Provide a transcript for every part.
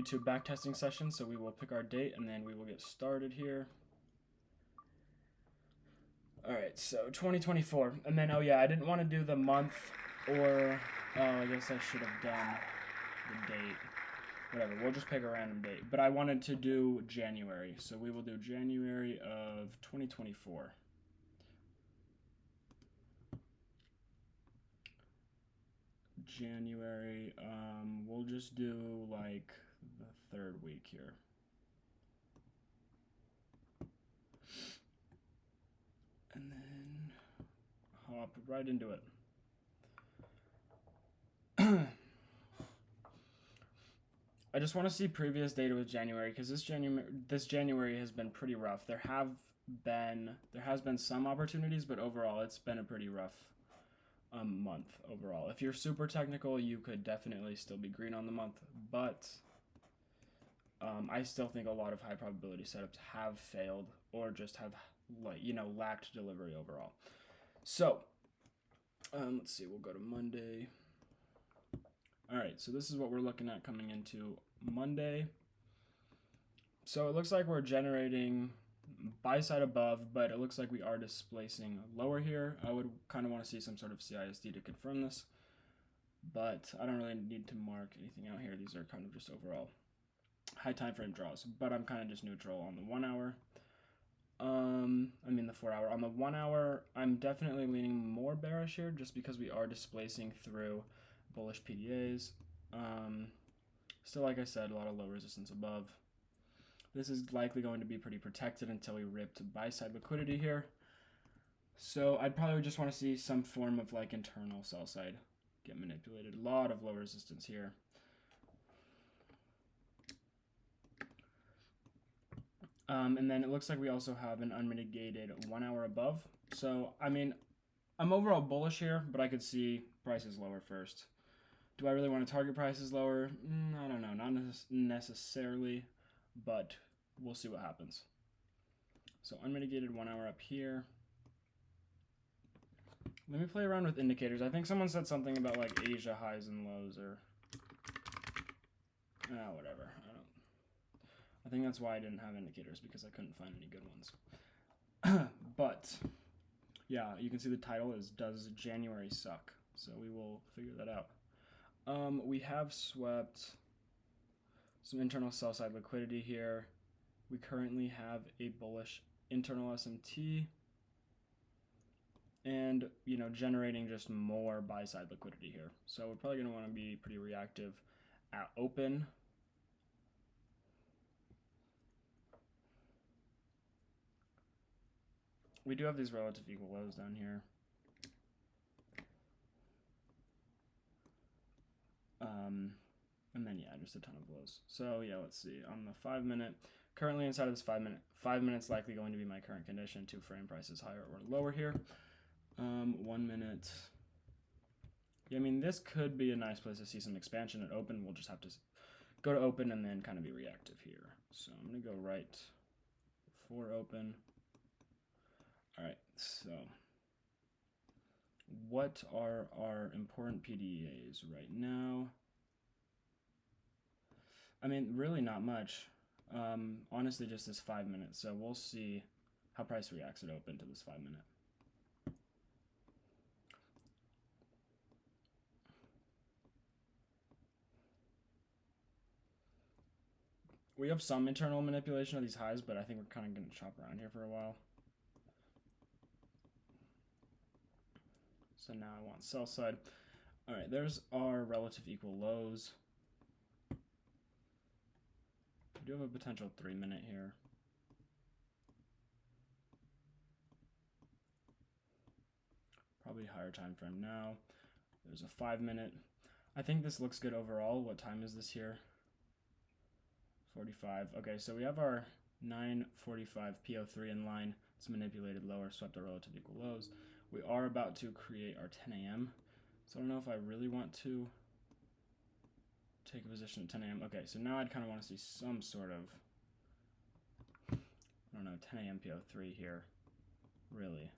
YouTube backtesting session, so we will pick our date and then we will get started here. Alright, so 2024. And then, oh yeah, I didn't want to do the month or, oh, I guess I should have done the date. Whatever, we'll just pick a random date. But I wanted to do January, so we will do January of 2024. January, we'll just do like the 3rd week here. And then hop right into it. I just want to see previous data with January because this January has been pretty rough. There has been some opportunities, but overall it's been a pretty rough month overall. If you're super technical, you could definitely still be green on the month, but I still think a lot of high probability setups have failed or just have lacked delivery overall. So let's see, we'll go to Monday. All right, so this is what we're looking at coming into Monday. So it looks like we're generating buy side above, but it looks like we are displacing lower here. I would kind of want to see some sort of CISD to confirm this, but I don't really need to mark anything out here. These are kind of just overall high time frame draws, but I'm kind of just neutral on the 1 hour. The 4 hour. On the 1 hour, I'm definitely leaning more bearish here just because we are displacing through bullish PDAs. Still, like I said, a lot of low resistance above. This is likely going to be pretty protected until we rip to buy side liquidity here. So I'd probably just want to see some form of like internal sell side get manipulated. A lot of low resistance here. And then it looks like we also have an unmitigated 1 hour above. So, I'm overall bullish here, but I could see prices lower first. Do I really want to target prices lower? I don't know, not necessarily, but we'll see what happens. So unmitigated 1 hour up here. Let me play around with indicators. I think someone said something about like Asia highs and lows or whatever. I think that's why I didn't have indicators, because I couldn't find any good ones. But yeah, you can see the title is Does January Suck? So we will figure that out. We have swept some internal sell side liquidity here. We currently have a bullish internal SMT and, generating just more buy side liquidity here. So we're probably going to want to be pretty reactive at open. We do have these relative equal lows down here. And then, yeah, just a ton of lows. So, yeah, let's see. On the 5 minute, currently inside of this 5 minute, 5 minutes likely going to be my current condition. 2 frame prices higher or lower here. 1 minute. Yeah, this could be a nice place to see some expansion at open. We'll just have to go to open and then kind of be reactive here. So I'm going to go right for open. All right, so what are our important PDAs right now? Really not much. Honestly, just this 5 minutes. So we'll see how price reacts at open to this 5 minute. We have some internal manipulation of these highs, but I think we're kind of going to chop around here for a while. So now I want sell side. All right, there's our relative equal lows. We do have a potential 3 minute here. Probably higher time frame now. There's a 5 minute. I think this looks good overall. What time is this here? 45. Okay, so we have our 9:45 PO3 in line. It's manipulated lower, swept our relative equal lows. We are about to create our 10 a.m. So I don't know if I really want to take a position at 10 a.m. Okay, so now I'd kind of want to see some sort of, 10 a.m. PO3 here, really.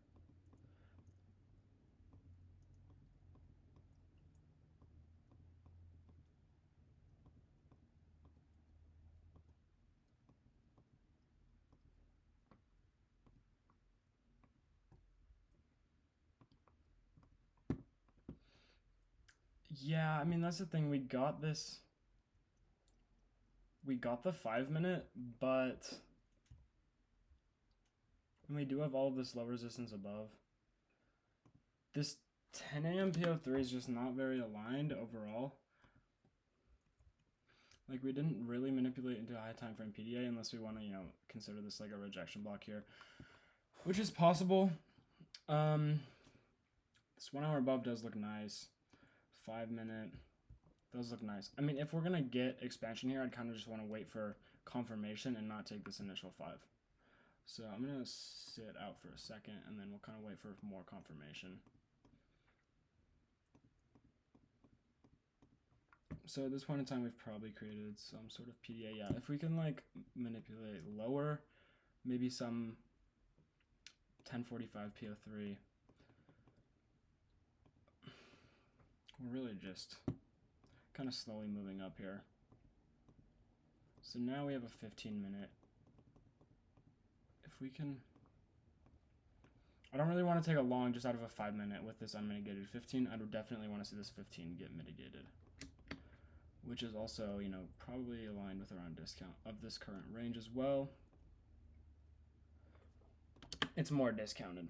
Yeah, I mean, that's the thing. We got the 5 minute, but and we do have all of this low resistance above. This 10 a.m. PO3 is just not very aligned overall. Like, we didn't really manipulate into a high time frame PDA unless we want to, consider this like a rejection block here, which is possible. This 1 hour above does look nice. 5 minute does look nice. I mean, if we're going to get expansion here, I'd kind of just want to wait for confirmation and not take this initial 5. So I'm going to sit out for a second, and then we'll kind of wait for more confirmation. So at this point in time, we've probably created some sort of PDA. Yeah, if we can like manipulate lower, maybe some 1045 PO3. We're really just kind of slowly moving up here. So now we have a 15-minute. If we can, I don't really want to take a long just out of a 5-minute with this unmitigated 15. I would definitely want to see this 15 get mitigated, which is also, probably aligned with around discount of this current range as well. It's more discounted.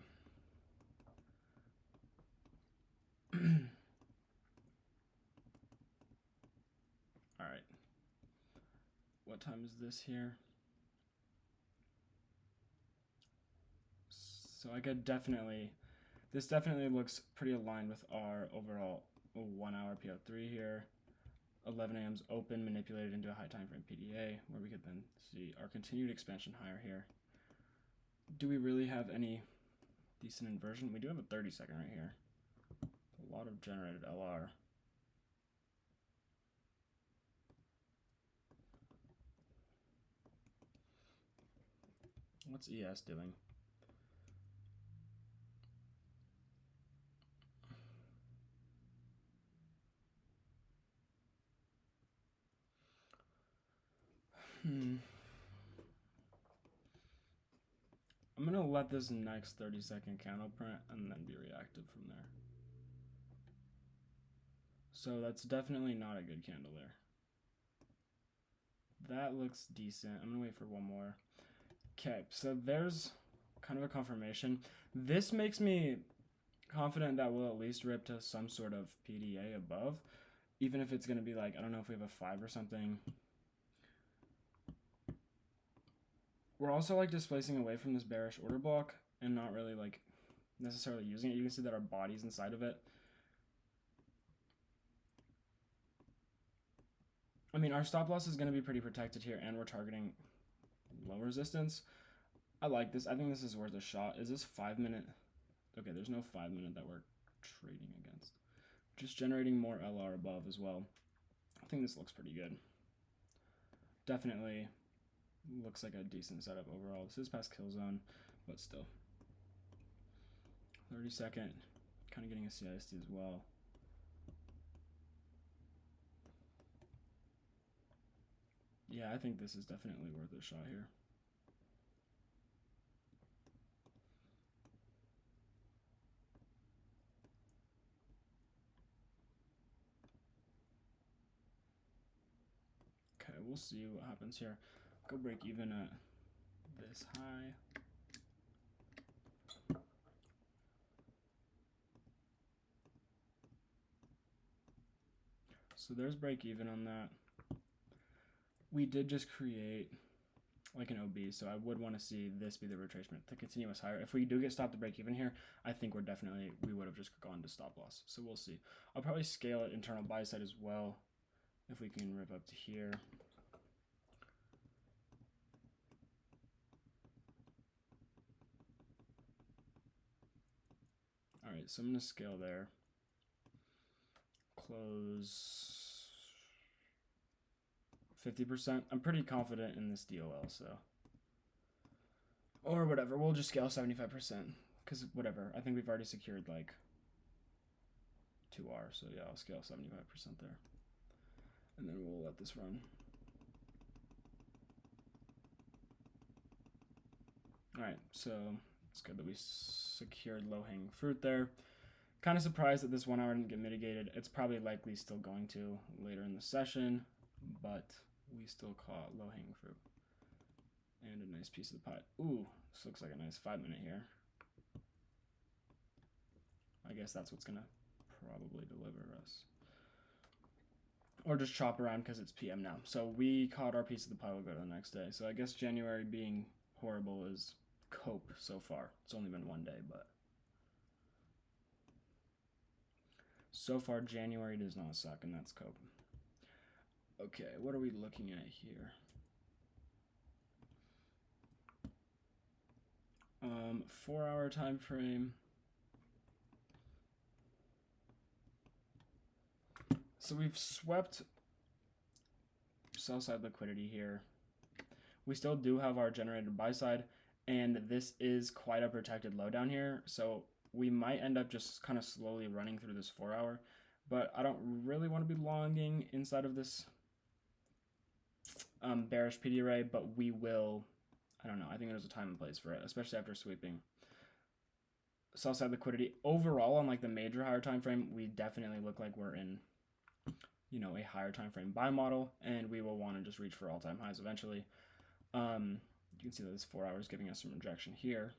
All right. What time is this here? So I could this definitely looks pretty aligned with our overall 1 hour PO3 here. 11 a.m.'s open, manipulated into a high time frame PDA, where we could then see our continued expansion higher here. Do we really have any decent inversion? We do have a 30-second right here. A lot of generated LR. What's ES doing? I'm going to let this next 30-second candle print and then be reactive from there. So that's definitely not a good candle there. That looks decent. I'm going to wait for one more. Okay, so there's kind of a confirmation. This makes me confident that we'll at least rip to some sort of PDA above, even if it's going to be like, I don't know if we have a 5 or something. We're also like displacing away from this bearish order block and not really like necessarily using it. You can see that our body's inside of it. I mean, our stop loss is going to be pretty protected here, and we're targeting low resistance. I like this. I think this is worth a shot. Is this 5-minute? Okay, there's no 5-minute that we're trading against. Just generating more LR above as well. I think this looks pretty good. Definitely looks like a decent setup overall. This is past kill zone, but still. 30-second, kind of getting a CIST as well. Yeah, I think this is definitely worth a shot here. Okay, we'll see what happens here. Go break even at this high. So there's break even on that. We did just create like an OB, so I would want to see this be the retracement to continue us higher. If we do get stopped to break even here, I think we would have just gone to stop loss. So we'll see. I'll probably scale it internal buy side as well if we can rip up to here. All right, so I'm going to scale there. Close 50%. I'm pretty confident in this DOL, so. Or whatever, we'll just scale 75%. Because whatever, I think we've already secured like 2R, so yeah, I'll scale 75% there. And then we'll let this run. All right, so it's good that we secured low-hanging fruit there. Kind of surprised that this 1 hour didn't get mitigated. It's probably likely still going to later in the session, but we still caught low-hanging fruit. And a nice piece of the pie. Ooh, this looks like a nice 5-minute here. I guess that's what's gonna probably deliver us. Or just chop around because it's PM now. So we caught our piece of the pie, we'll go to the next day. So I guess January being horrible is cope so far. It's only been 1 day, but so far January does not suck, and that's cope. Okay, what are we looking at here? 4 hour time frame. So we've swept sell side liquidity here. We still do have our generated buy side, and this is quite a protected low down here. So we might end up just kind of slowly running through this 4 hour, but I don't really want to be longing inside of this bearish PD array, but we will, I don't know, I think there's a time and place for it, especially after sweeping. Sell side liquidity overall on like the major higher time frame, we definitely look like we're in, you know, a higher time frame buy model, and we will want to just reach for all-time highs eventually. You can see that this 4 hours giving us some rejection here,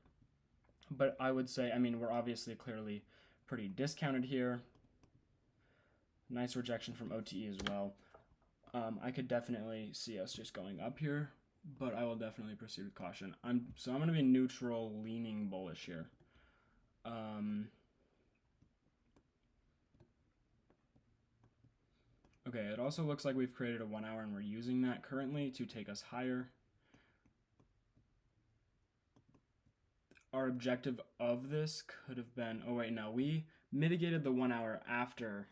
but I would say, I mean, we're obviously clearly pretty discounted here. Nice rejection from OTE as well. I could definitely see us just going up here, but I will definitely proceed with caution. I'm going to be neutral, leaning bullish here. Okay, it also looks like we've created a 1 hour and we're using that currently to take us higher. Our objective of this could have been, oh wait, no, we mitigated the 1 hour after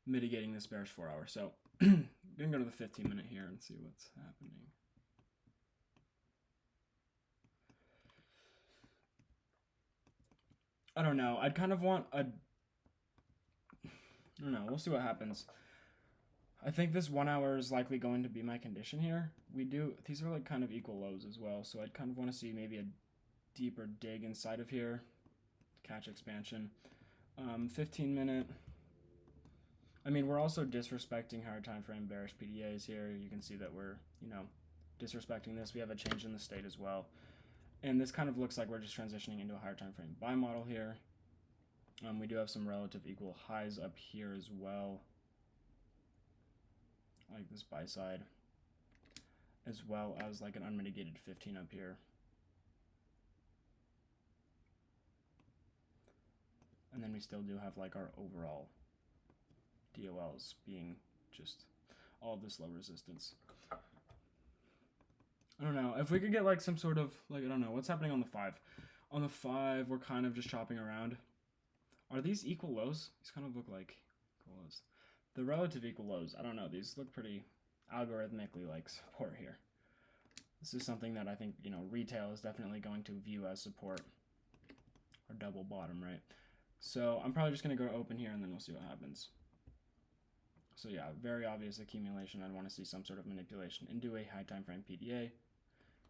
mitigating this bearish 4 hour. So I'm gonna go to the 15-minute here and see what's happening. I don't know. I'd kind of want a, I don't know. We'll see what happens. I think this 1 hour is likely going to be my condition here. These are like kind of equal lows as well. So I'd kind of want to see maybe a deeper dig inside of here. Catch expansion. 15-minute. I mean, we're also disrespecting higher time frame bearish PDAs here. You can see that we're, you know, disrespecting this. We have a change in the state as well. And this kind of looks like we're just transitioning into a higher time frame buy model here. We do have some relative equal highs up here as well, like this buy side, as well as like an unmitigated 15 up here. And then we still do have like our overall DOLs being just all this low resistance. I don't know. If we could get like some sort of, like, I don't know, what's happening on the 5? On the 5, we're kind of just chopping around. Are these equal lows? These kind of look like equal lows. The relative equal lows, I don't know. These look pretty algorithmically like support here. This is something that I think, you know, retail is definitely going to view as support or double bottom, right? So I'm probably just going to go to open here and then we'll see what happens. So yeah, very obvious accumulation. I'd want to see some sort of manipulation into a high time frame PDA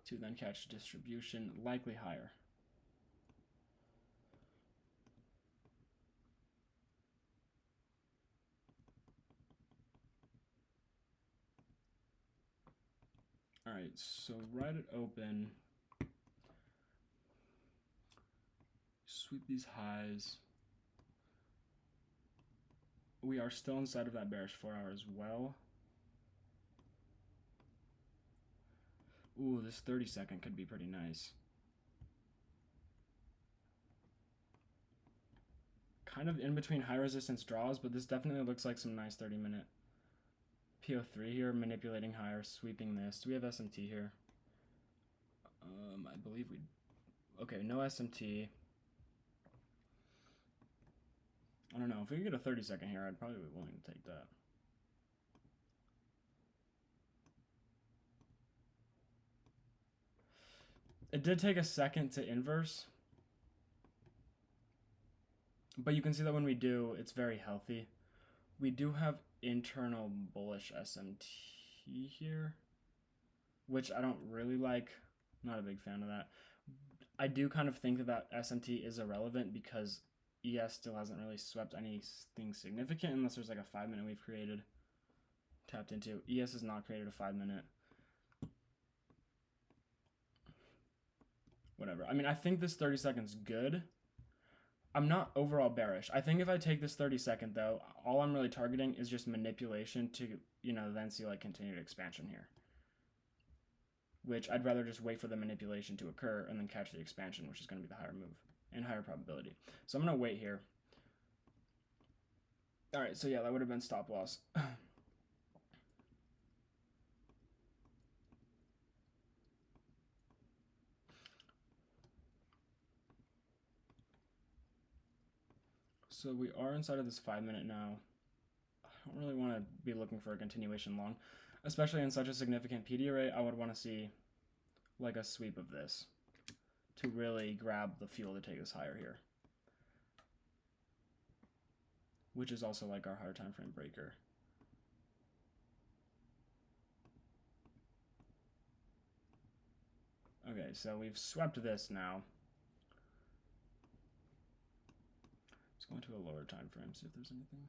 to then catch distribution, likely higher. All right, so right at open, sweep these highs. We are still inside of that bearish 4 hour as well. Ooh, this 30-second could be pretty nice. Kind of in between high resistance draws, but this definitely looks like some nice 30-minute PO3 here, manipulating higher, sweeping this. Do we have SMT here? I believe we... Okay, no SMT. I don't know. If we could get a 30-second here, I'd probably be willing to take that. It did take a second to inverse, but you can see that when we do, it's very healthy. We do have internal bullish SMT here, which I don't really like. Not a big fan of that. I do kind of think that that SMT is irrelevant because ES still hasn't really swept anything significant unless there's like a 5 minute we've created, tapped into. ES has not created a 5 minute. Whatever. I mean, I think this 30 seconds good. I'm not overall bearish. I think if I take this 30 second though, all I'm really targeting is just manipulation to, you know, then see like continued expansion here. Which I'd rather just wait for the manipulation to occur and then catch the expansion, which is going to be the higher move and higher probability. So I'm going to wait here. All right, so yeah, that would have been stop loss. So we are inside of this 5 minute now. I don't really want to be looking for a continuation long, especially in such a significant PD array. I would want to see like a sweep of this to really grab the fuel to take us higher here, which is also like our higher time frame breaker. Okay, so we've swept this now. Let's go into a lower time frame, see if there's anything.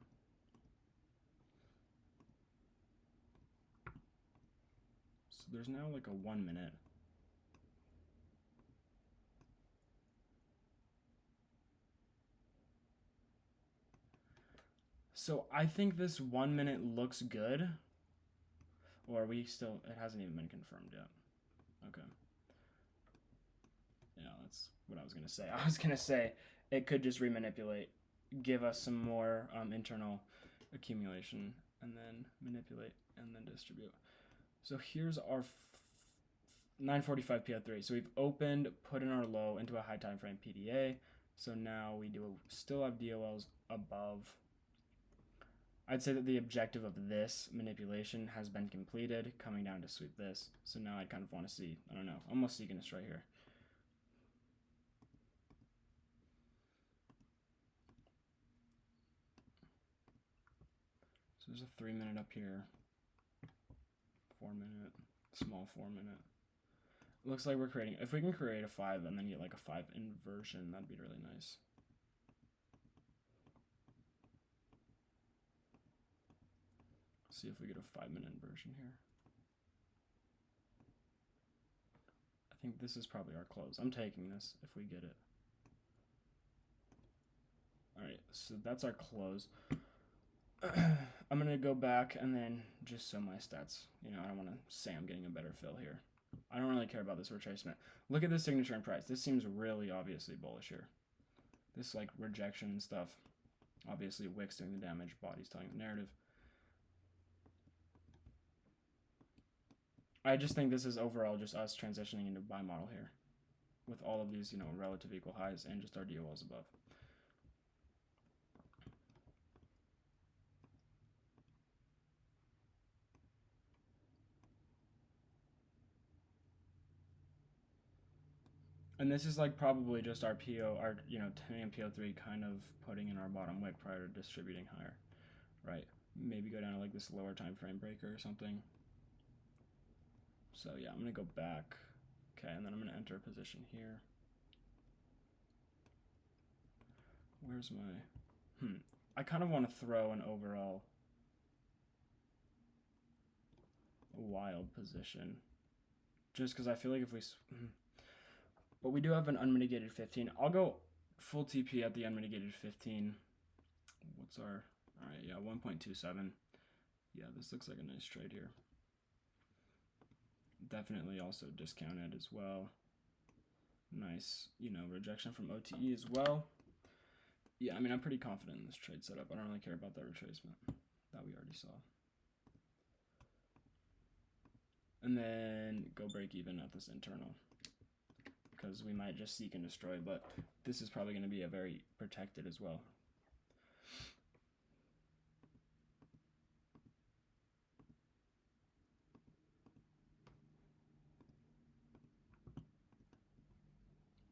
So there's now like a 1 minute. So I think this 1 minute looks good. Or are we still, it hasn't even been confirmed yet. Okay. Yeah, that's what I was going to say. I was going to say it could just remanipulate, give us some more internal accumulation, and then manipulate, and then distribute. So here's our 945 PO3. So we've opened, put in our low into a high time frame PDA. So now we still have DOLs above. I'd say that the objective of this manipulation has been completed, coming down to sweep this. So now I kind of want to see, I don't know, almost seeking a strike here. So there's a 3 minute up here, 4 minute, small 4 minute. It looks like we're creating, if we can create a 5 and then get like a 5 inversion, that'd be really nice. See if we get a 5 minute inversion here. I think this is probably our close. I'm taking this if we get it. All right, so that's our close. I'm gonna go back and then just show my stats. You know, I don't want to say I'm getting a better fill here. I don't really care about this retracement. Look at this signature and price. This seems really obviously bullish here. This like rejection and stuff. Obviously Wick's doing the damage, body's telling the narrative. I just think this is overall just us transitioning into buy model here with all of these, you know, relative equal highs and just our DOLs above. And this is like probably just our PO, our, you know, 10 PO3 kind of putting in our bottom wick prior to distributing higher, right? Maybe go down to like this lower time frame breaker or something. So yeah, I'm gonna go back. Okay, and then I'm gonna enter a position here. Where's my, I kind of want to throw an overall wild position. Just because I feel like if we, but we do have an unmitigated 15. I'll go full TP at the unmitigated 15. What's our, all right, yeah, 1.27. Yeah, this looks like a nice trade here. Definitely also discounted as well. Nice, you know, rejection from OTE as well. Yeah, I mean, I'm pretty confident in this trade setup. I don't really care about that retracement that we already saw. And then go break even at this internal, because we might just seek and destroy, but this is probably going to be a very protected as well.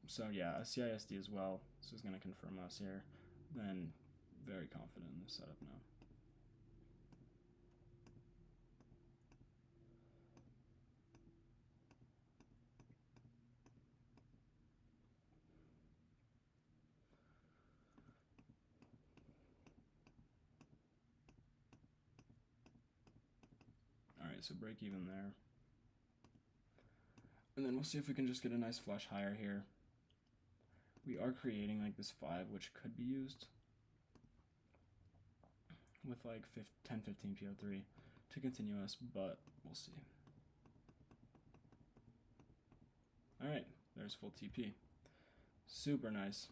So yeah, a CISD as well. This is going to confirm us here. Then very confident in this setup now. Alright, so break even there. And then we'll see if we can just get a nice flush higher here. We are creating like this 5, which could be used with like 10-15 PO3 to continue us, but we'll see. Alright, there's full TP. Super nice.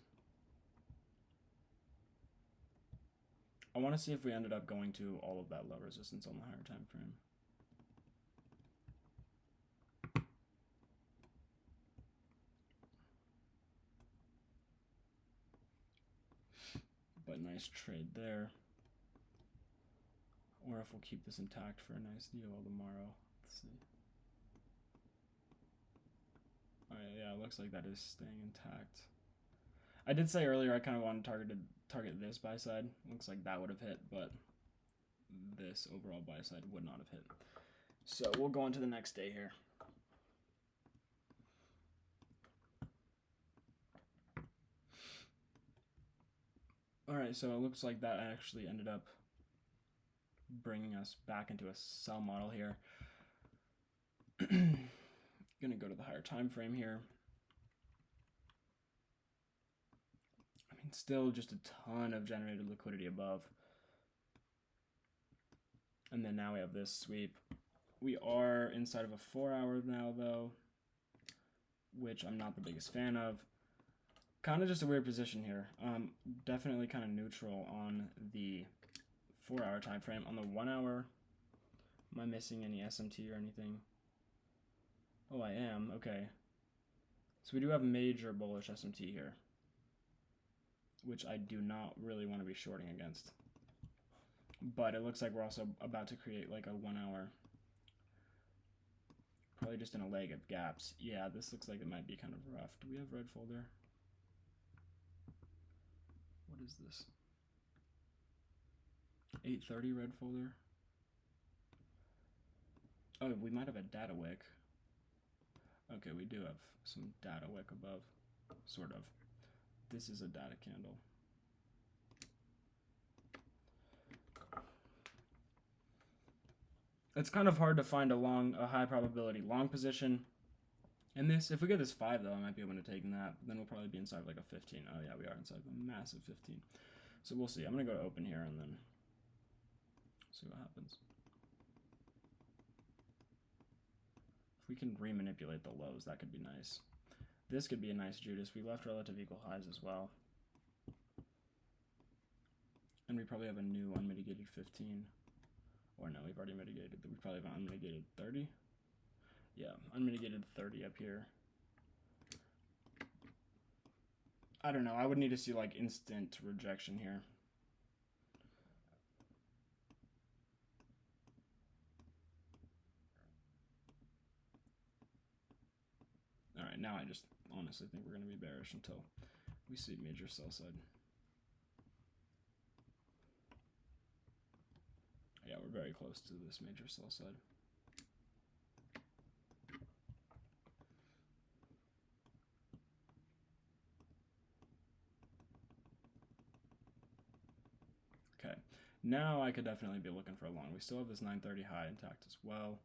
I want to see if we ended up going to all of that low resistance on the higher time frame. But nice trade there. Or if we'll keep this intact for a nice deal tomorrow. Let's see. Alright, yeah, it looks like that is staying intact. I did say earlier I kind of wanted to target this buy side. Looks like that would have hit, but this overall buy side would not have hit. So we'll go on to the next day here. Alright, so it looks like that actually ended up bringing us back into a sell model here. Gonna go to the higher time frame here. I mean, still just a ton of generated liquidity above. And then now we have this sweep. We are inside of a 4-hour now, though, which I'm not the biggest fan of. Kind of just a weird position here. Definitely kind of neutral on the 4-hour time frame. On the 1-hour, am I missing any SMT or anything? Oh, I am. Okay. So we do have major bullish SMT here, which I do not really want to be shorting against. But it looks like we're also about to create like a 1-hour, probably just in a leg of gaps. Yeah, this looks like it might be kind of rough. Do we have red folder? What is this? 830 red folder. Oh, we might have a data wick. Okay, we do have some data wick above, sort of. This is a data candle. It's kind of hard to find a high probability long position in this. If we get this 5 though, I might be able to take that. Then we'll probably be inside of like a 15. Oh yeah, we are inside of a massive 15. So we'll see. I'm gonna go to open here and then see what happens. If we can remanipulate the lows, that could be nice. This could be a nice Judas. We left relative equal highs as well. And we probably have a new unmitigated 15. Or no, we've already mitigated. We probably have an unmitigated 30. Yeah, unmitigated 30 up here. I don't know. I would need to see like instant rejection here. All right, now I just honestly think we're going to be bearish until we see major sell side. Yeah, we're very close to this major sell side. Okay, now I could definitely be looking for a long. We still have this 930 high intact as well.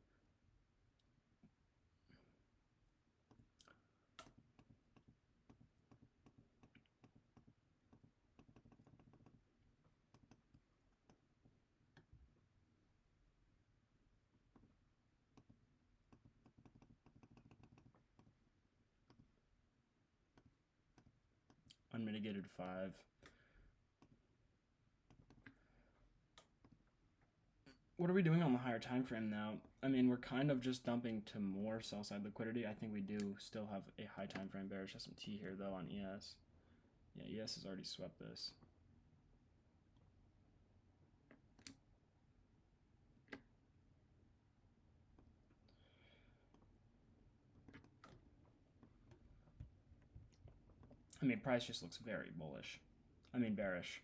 Unmitigated 5. What are we doing on the higher time frame now? I mean, we're kind of just dumping to more sell side liquidity. I think we do still have a high time frame bearish SMT here though on ES. Yeah, ES has already swept this. I mean, price just looks very bullish. I mean, bearish.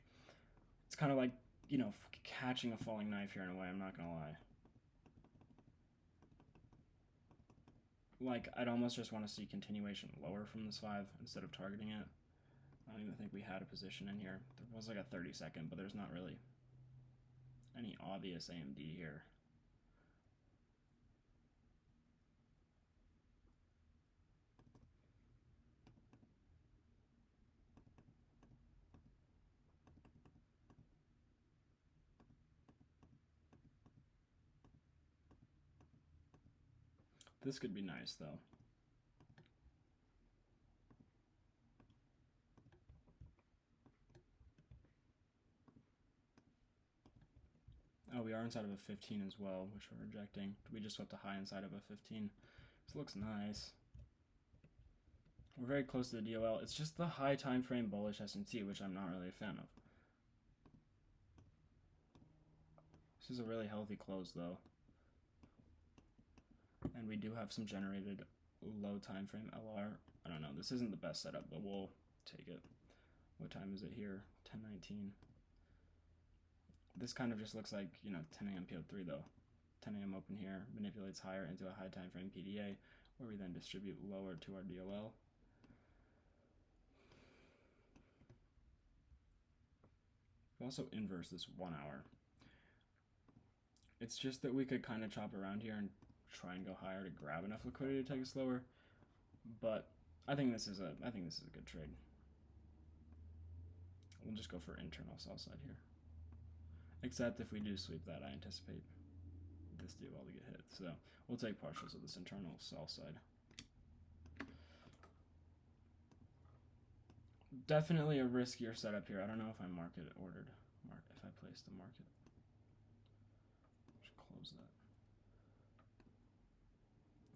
It's kind of like, you know, catching a falling knife here in a way, I'm not going to lie. Like, I'd almost just want to see continuation lower from this 5 instead of targeting it. I don't even think we had a position in here. There was like a 30-second, but there's not really any obvious AMD here. This could be nice though. Oh, we are inside of a 15 as well, which we're rejecting. We just swept a high inside of a 15. This looks nice. We're very close to the DOL. It's just the high time frame bullish S&T, which I'm not really a fan of. This is a really healthy close though. And we do have some generated low time frame LR. I don't know, this isn't the best setup, but we'll take it. What time is it here? 10:19. This kind of just looks like, you know, 10 a.m. PO3 though. 10 a.m. open here, manipulates higher into a high time frame PDA, where we then distribute lower to our DOL. We also inverse this 1 hour. It's just that we could kind of chop around here and try and go higher to grab enough liquidity to take us lower. But I think this is a good trade. We'll just go for internal sell side here. Except if we do sweep that, I anticipate this DOL to get hit. So we'll take partials of this internal sell side. Definitely a riskier setup here. I don't know if I market ordered, if I placed the market. Should close that.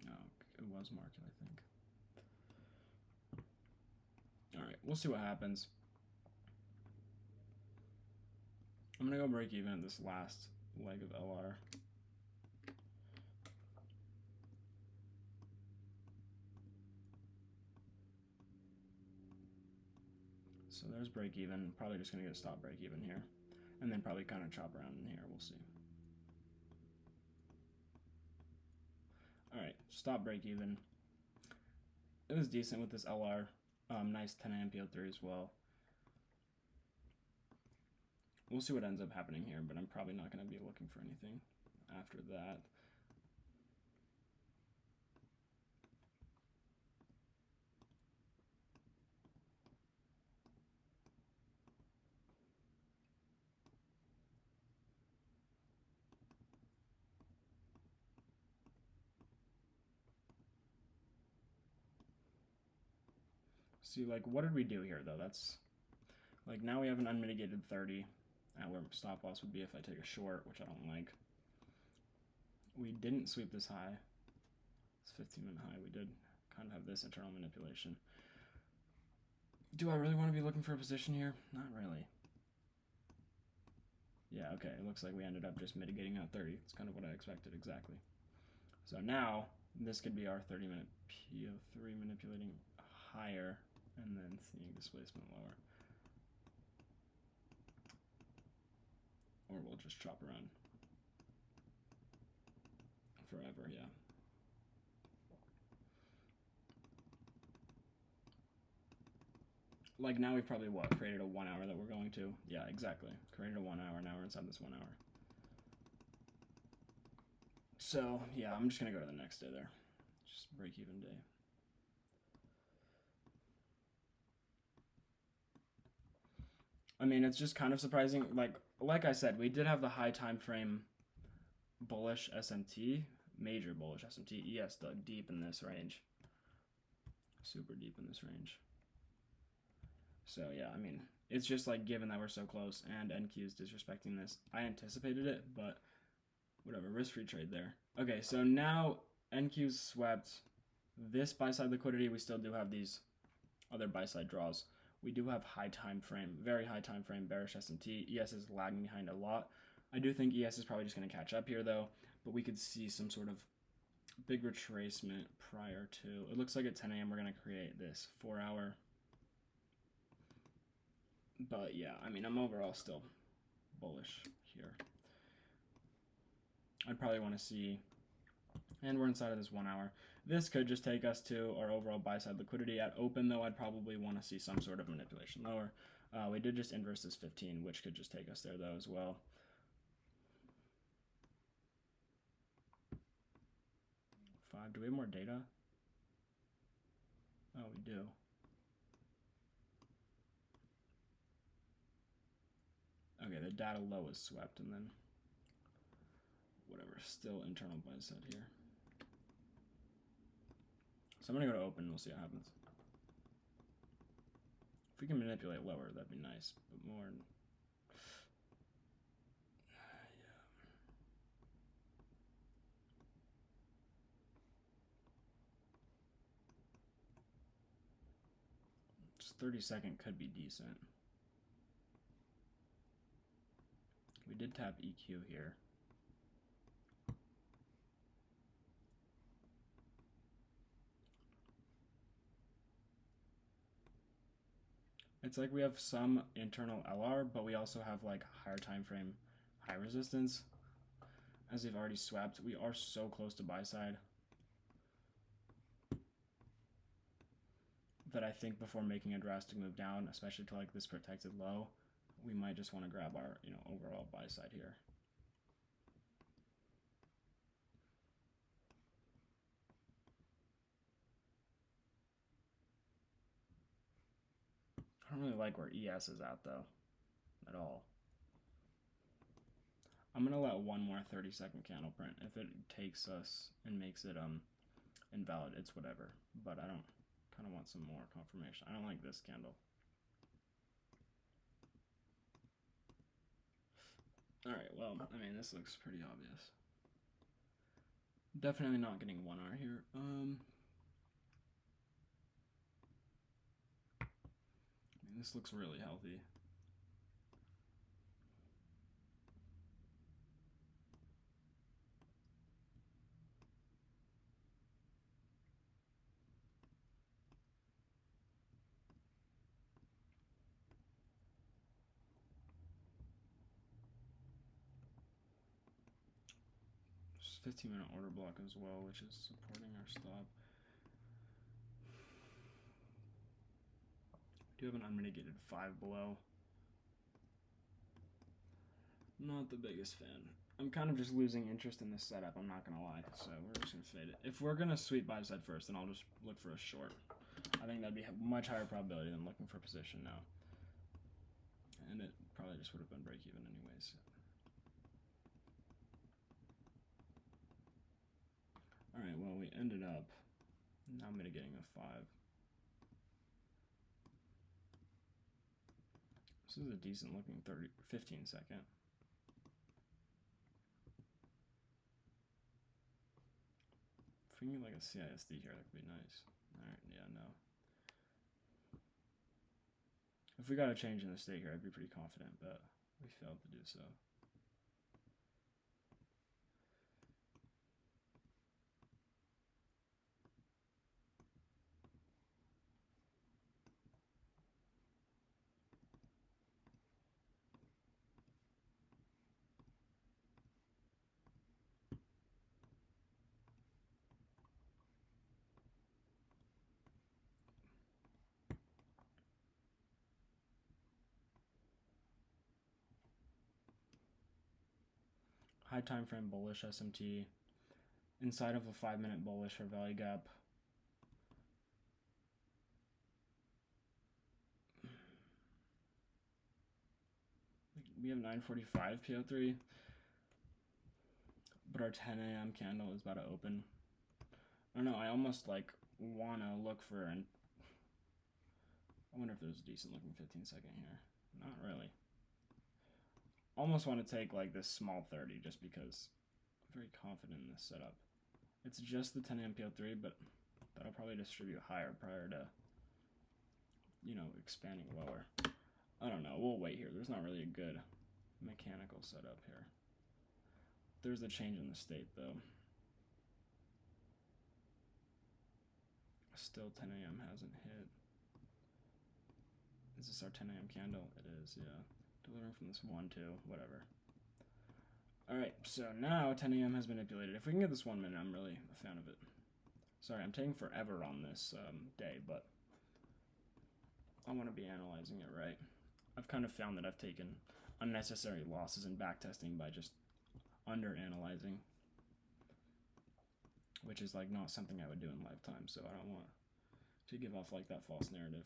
No, it was market, I think. All right, we'll see what happens. I'm gonna go break even at this last leg of LR. So there's break even. Probably just gonna get a stop break even here, and then probably kind of chop around in here. We'll see. All right, stop break even. It was decent with this LR. Nice 10 a.m. PO3 as well. We'll see what ends up happening here, but I'm probably not going to be looking for anything after that. See, like, what did we do here, though? That's, like, now we have an unmitigated 30, where stop loss would be if I take a short, which I don't like. We didn't sweep this high. It's 15-minute high. We did kind of have this internal manipulation. Do I really want to be looking for a position here? Not really. Yeah, okay, it looks like we ended up just mitigating that 30. It's kind of what I expected exactly. So now, this could be our 30-minute PO3 manipulating higher and then seeing displacement lower. Or we'll just chop around forever, yeah. Like now we've probably, what, created a 1 hour that we're going to? Yeah, exactly. Created a 1 hour, now we're inside this 1 hour. So, yeah, I'm just going to go to the next day there. Just break even day. I mean, it's just kind of surprising. Like I said, we did have the high time frame bullish SMT, major bullish SMT. ES dug deep in this range. Super deep in this range. So, yeah, I mean, it's just like given that we're so close and NQ is disrespecting this, I anticipated it, but whatever, risk-free trade there. Okay, so now NQ's swept this buy-side liquidity. We still do have these other buy-side draws. We do have high time frame, very high time frame bearish S&T. ES is lagging behind a lot. I do think ES is probably just going to catch up here though, but we could see some sort of big retracement prior to. It looks like at 10 a.m. we're going to create this 4 hour. But yeah, I mean, I'm overall still bullish here. I'd probably want to see, and we're inside of this 1 hour. This could just take us to our overall buy-side liquidity. At open, though, I'd probably want to see some sort of manipulation lower. We did just inverse this 15, which could just take us there, though, as well. Do we have more data? Oh, we do. Okay, the data low is swept, and then whatever, still internal buy-side here. So I'm gonna go to open, we'll see what happens. If we can manipulate lower, that'd be nice, but more. Just 30-second could be decent. We did tap EQ here. It's like we have some internal LR, but we also have like higher time frame, high resistance. As we've already swapped, we are so close to buy side that I think before making a drastic move down, especially to like this protected low, we might just want to grab our, overall buy side here. I don't really like where ES is at though, at all. I'm gonna let one more 30-second candle print. If it takes us and makes it invalid, it's whatever. But I don't kind of want some more confirmation. I don't like this candle. All right, well, I mean, this looks pretty obvious. Definitely not getting 1R here. This looks really healthy. Just 15-minute order block as well, which is supporting our stop. Do have an unmitigated 5 below. Not the biggest fan. I'm kind of just losing interest in this setup, I'm not gonna lie. So we're just gonna fade it. If we're gonna sweep buy side first, then I'll just look for a short. I think that'd be a much higher probability than looking for position now. And it probably just would have been break even anyways. Alright, well, we ended up now mitigating a 5. This is a decent looking 15 second. If we can get like a CISD here, that could be nice. Alright, yeah, no. If we got a change in the state here, I'd be pretty confident, but we failed to do so. High time frame bullish SMT inside of a 5-minute bullish for value gap. We have 9:45 PO3, but our 10 a.m. candle is about to open. I don't know, I almost like want to look for an... I wonder if there's a decent looking 15-second here. Not really. Almost want to take like this small 30 just because I'm very confident in this setup. It's just the 10 a.m. PO3, but that'll probably distribute higher prior to, expanding lower. I don't know, we'll wait here. There's not really a good mechanical setup here. There's a change in the state though. Still 10 a.m. hasn't hit. Is this our 10 a.m. candle? It is, yeah. Delivering from this 1-2, whatever. Alright, so now 10 a.m. has been manipulated. If we can get this 1 minute, I'm really a fan of it. Sorry, I'm taking forever on this day, but I want to be analyzing it right. I've kind of found that I've taken unnecessary losses in backtesting by just under-analyzing, which is like not something I would do in lifetime, so I don't want to give off like that false narrative.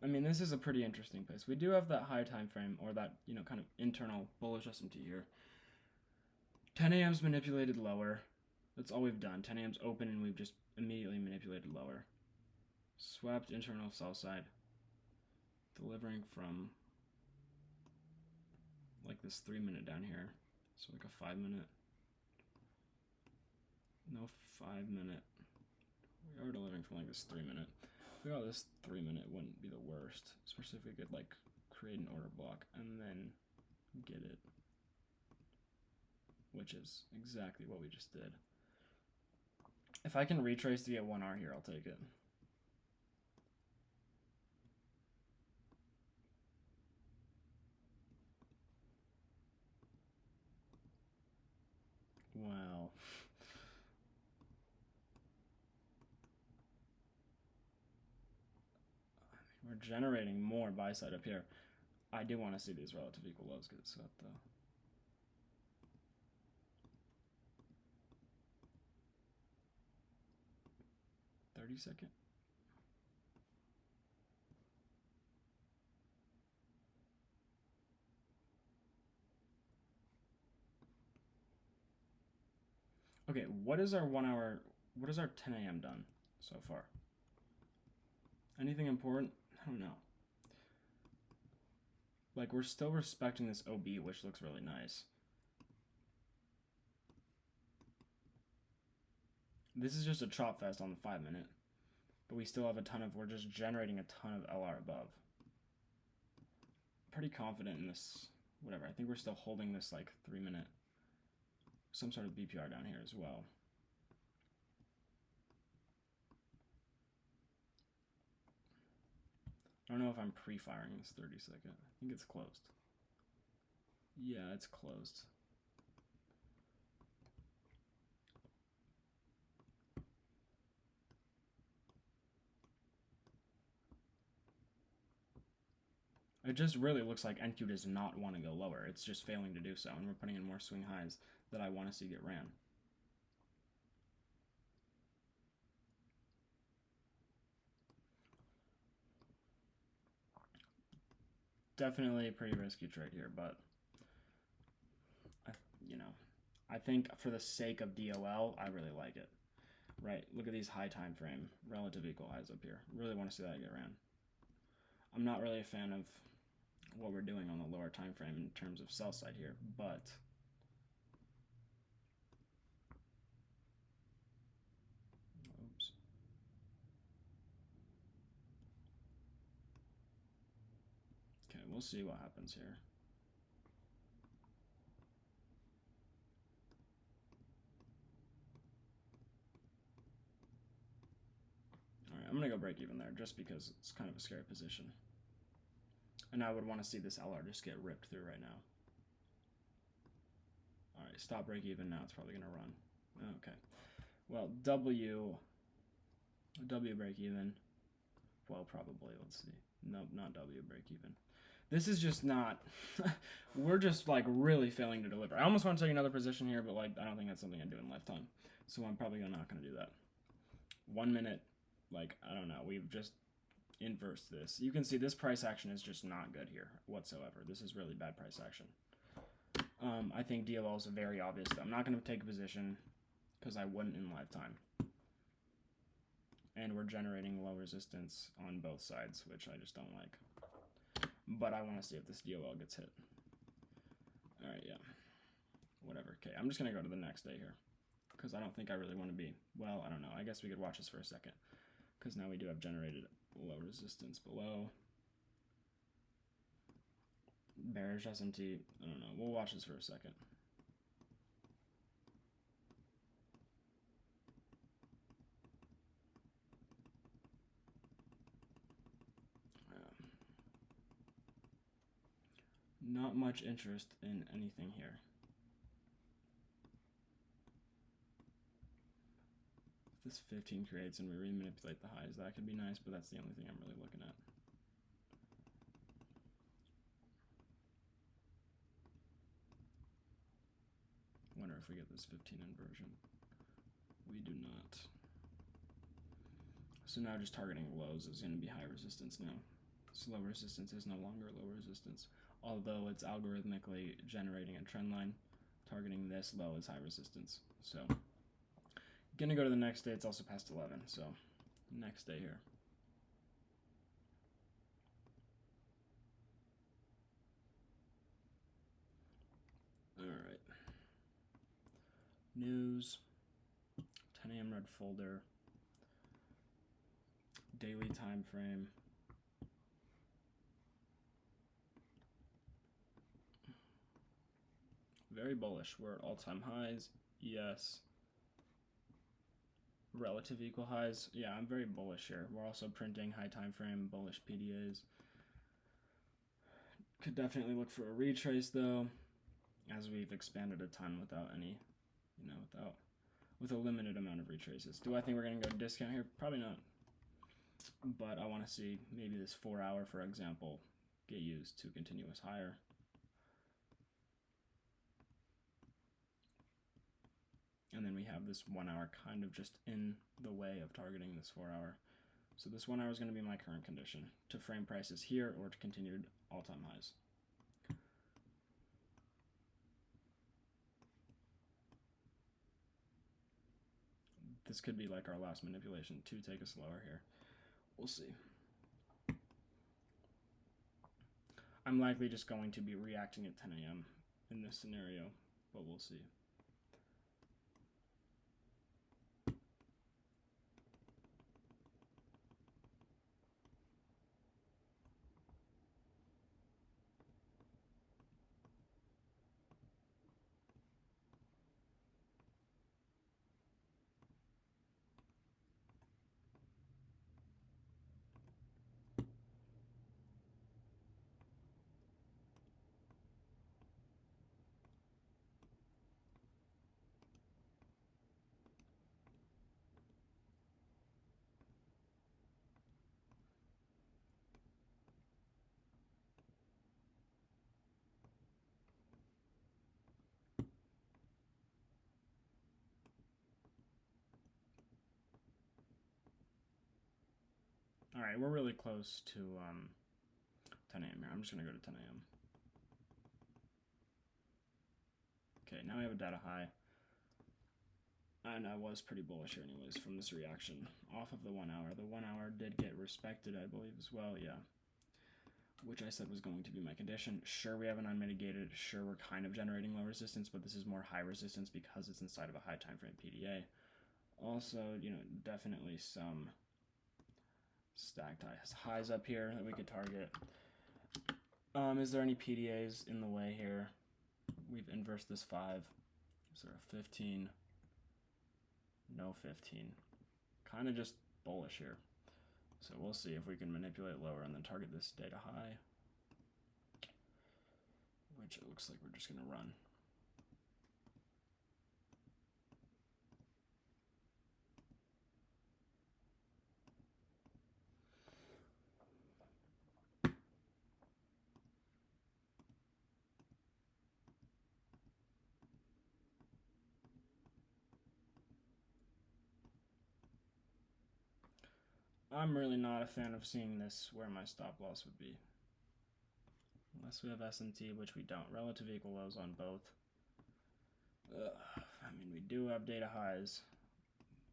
I mean, this is a pretty interesting place. We do have that high time frame, or that, you know, kind of internal bullish SMT here. 10 a.m.'s manipulated lower. That's all we've done. 10 a.m.'s open, and we've just immediately manipulated lower. Swept internal sell side. Delivering from like this 3 minute down here. So like a 5 minute. No 5 minute. We are delivering from like this 3 minute. I feel like this 3 minute wouldn't be the worst, especially if we could like create an order block and then get it, which is exactly what we just did. If I can retrace to get 1 hour here, I'll take it. Wow. We're generating more buy side up here. I do want to see these relative equal lows get set though. Second. Okay, what is our 1 hour, what is our 10 a.m. done so far? Anything important? I don't know. Like, we're still respecting this OB, which looks really nice. This is just a chop fest on the 5 minute. But we still have a ton of, we're just generating a ton of LR above. Pretty confident in this, whatever. I think we're still holding this like 3 minute, some sort of BPR down here as well. I don't know if I'm pre-firing this 30 second. I think it's closed. Yeah, it's closed. It just really looks like NQ does not want to go lower. It's just failing to do so, and we're putting in more swing highs that I want to see get ran. Definitely a pretty risky trade here, but I think for the sake of DOL, I really like it. Right, look at these high time frame, relative equal highs up here. Really want to see that get ran. I'm not really a fan of what we're doing on the lower time frame in terms of sell side here, but oops. Okay, we'll see what happens here. All right, I'm gonna go break even there just because it's kind of a scary position. And I would want to see this LR just get ripped through right now. All right, stop break even now. It's probably gonna run. Okay. Well, W break even. Well, probably. Let's see. Nope, not W break even. This is just not. We're just like really failing to deliver. I almost want to take another position here, but like I don't think that's something I do in lifetime. So I'm probably not going to do that. 1 minute, like I don't know. We've just inversed this. You can see this price action is just not good here whatsoever. This is really bad price action. I think DLL is very obvious though. I'm not going to take a position because I wouldn't in lifetime. And we're generating low resistance on both sides, which I just don't like. But I want to see if this DOL gets hit. All right, yeah. Whatever. Okay, I'm just going to go to the next day here. Because I don't think I really want to be... Well, I don't know. I guess we could watch this for a second. Because now we do have generated low resistance below. Bearish SMT. I don't know. We'll watch this for a second. Not much interest in anything here. If this 15 creates and we remanipulate the highs, that could be nice, but that's the only thing I'm really looking at. Wonder if we get this 15 inversion. We do not. So now just targeting lows is going to be high resistance now. Slow resistance is no longer low resistance, although it's algorithmically generating a trend line targeting this low as high resistance. So gonna go to the next day. It's also past 11, so next day here. All right. News. 10 a.m. red folder. Daily time frame. Very bullish. We're at all-time highs. Yes. Relative equal highs. Yeah, I'm very bullish here. We're also printing high time frame bullish PDAs. Could definitely look for a retrace though, as we've expanded a ton without any, with a limited amount of retraces. Do I think we're gonna go discount here? Probably not. But I want to see maybe this 4 hour, for example, get used to continuous higher. And then we have this 1 hour kind of just in the way of targeting this 4 hour. So this 1 hour is going to be my current condition to frame prices here or to continued all-time highs. This could be like our last manipulation to take us lower here. We'll see. I'm likely just going to be reacting at 10 a.m. in this scenario, but we'll see. All right, we're really close to 10 a.m. here. I'm just going to go to 10 a.m. Okay, now we have a data high. And I was pretty bullish here anyways from this reaction off of the 1 hour. The 1 hour did get respected, I believe, as well, yeah. Which I said was going to be my condition. Sure, we have an unmitigated. Sure, we're kind of generating low resistance, but this is more high resistance because it's inside of a high time frame PDA. Also, definitely some stacked highs up here that we could target. Is there any PDAs in the way here? We've inversed this 5. Is there a 15? No 15. Kind of just bullish here. So we'll see if we can manipulate lower and then target this data high, which it looks like we're just going to run. I'm really not a fan of seeing this where my stop loss would be. Unless we have S&T, which we don't. Relative equal lows on both. I mean, we do have data highs,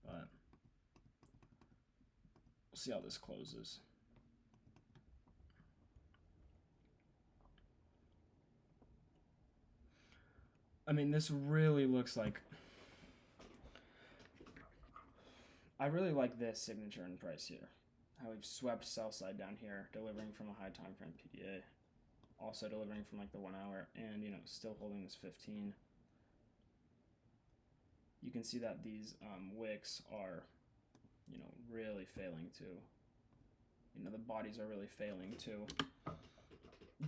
but we'll see how this closes. I mean, this really looks like... I really like this signature and price here. How we've swept sell side down here, delivering from a high time frame PDA. Also delivering from like the 1 hour and, still holding this 15. You can see that these wicks are, really failing to, the bodies are really failing to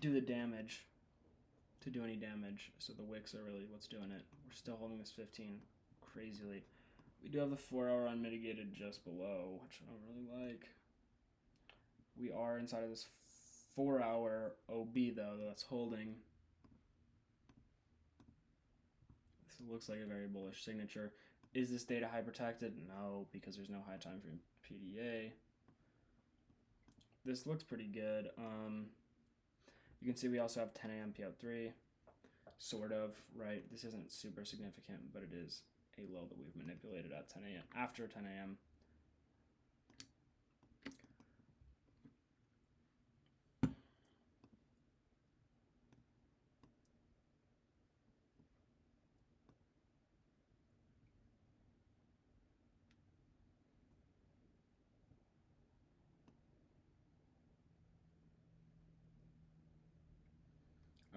do the damage, to do any damage. So the wicks are really what's doing it. We're still holding this 15 crazily. We do have the 4 hour unmitigated just below, which I don't really like. We are inside of this 4 hour OB though, that's holding. This looks like a very bullish signature. Is this data high protected? No, because there's no high time frame PDA. this looks pretty good. You can see we also have 10 a.m. P out 3, sort of, right? This isn't super significant, but it is a low that we've manipulated at 10 a.m. after 10 a.m.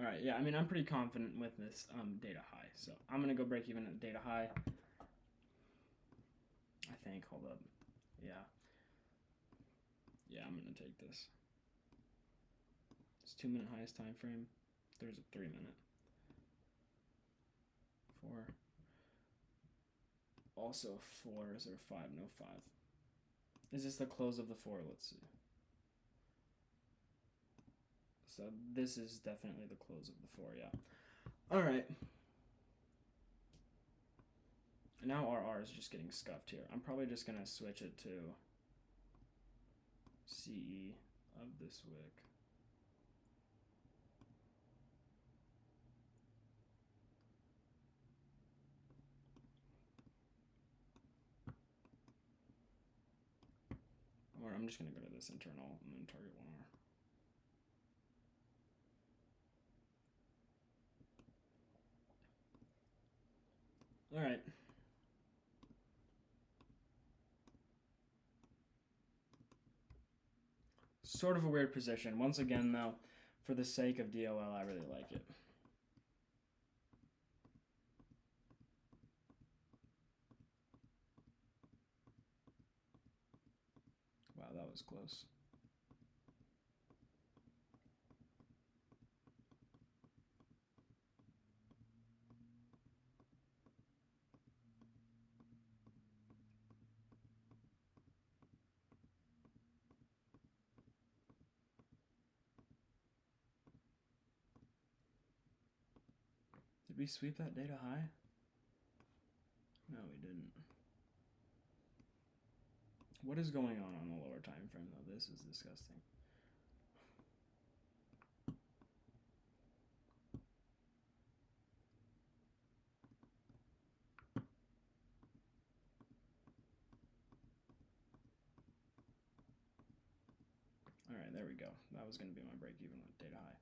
All right, yeah, I mean, I'm pretty confident with this data high. So I'm going to go break even at data high. I think, hold up. Yeah. Yeah, I'm going to take this. It's 2 minute highest time frame. There's a 3 minute. 4. Also 4. Is there 5? No 5. Is this the close of the 4? Let's see. So this is definitely the close of the 4, yeah. All right. Now RR is just getting scuffed here. I'm probably just going to switch it to CE of this wick. Or I'm just going to go to this internal and then target 1R. All right. Sort of a weird position. Once again, though, for the sake of DOL, I really like it. Wow, that was close. Did we sweep that data high? No, we didn't. What is going on the lower time frame, though? This is disgusting. All right, there we go. That was going to be my break even with data high.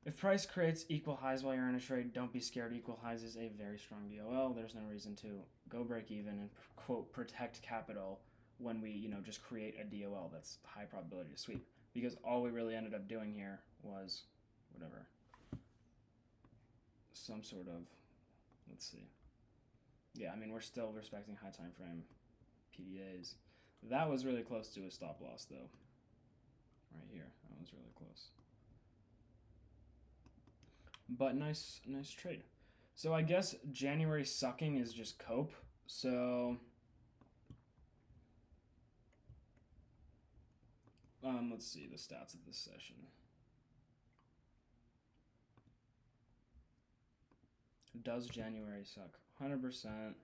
If price creates equal highs while you're in a trade, don't be scared. Equal highs is a very strong DOL. There's no reason to go break even and, quote, protect capital when we, just create a DOL that's high probability to sweep. Because all we really ended up doing here was, whatever, some sort of, let's see. Yeah, I mean, we're still respecting high time frame PDAs. That was really close to a stop loss, though. Right here, that was really close. But nice trade. So I guess January sucking is just cope. So let's see the stats of this session. Does January suck? 100%.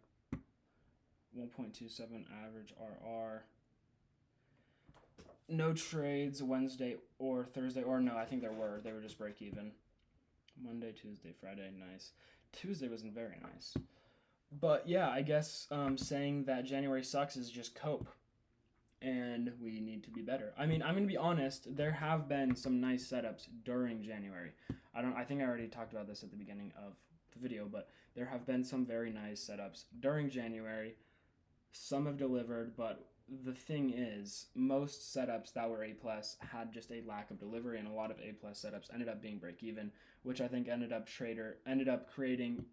1.27 average RR. No trades Wednesday or Thursday, or no, I think there were. They were just break even. Monday, Tuesday, Friday, nice. Tuesday wasn't very nice. But yeah, I guess saying that January sucks is just cope. And we need to be better. I mean, I'm going to be honest, there have been some nice setups during January. I think I already talked about this at the beginning of the video, but there have been some very nice setups during January. Some have delivered, but the thing is, most setups that were A+ had just a lack of delivery, and a lot of A+ setups ended up being break even, which I think ended up creating,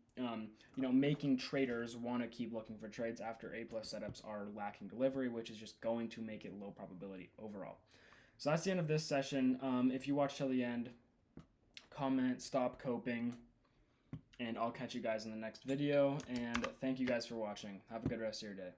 making traders want to keep looking for trades after A+ setups are lacking delivery, which is just going to make it low probability overall. So that's the end of this session. If you watch till the end, comment, stop coping, and I'll catch you guys in the next video. And thank you guys for watching. Have a good rest of your day.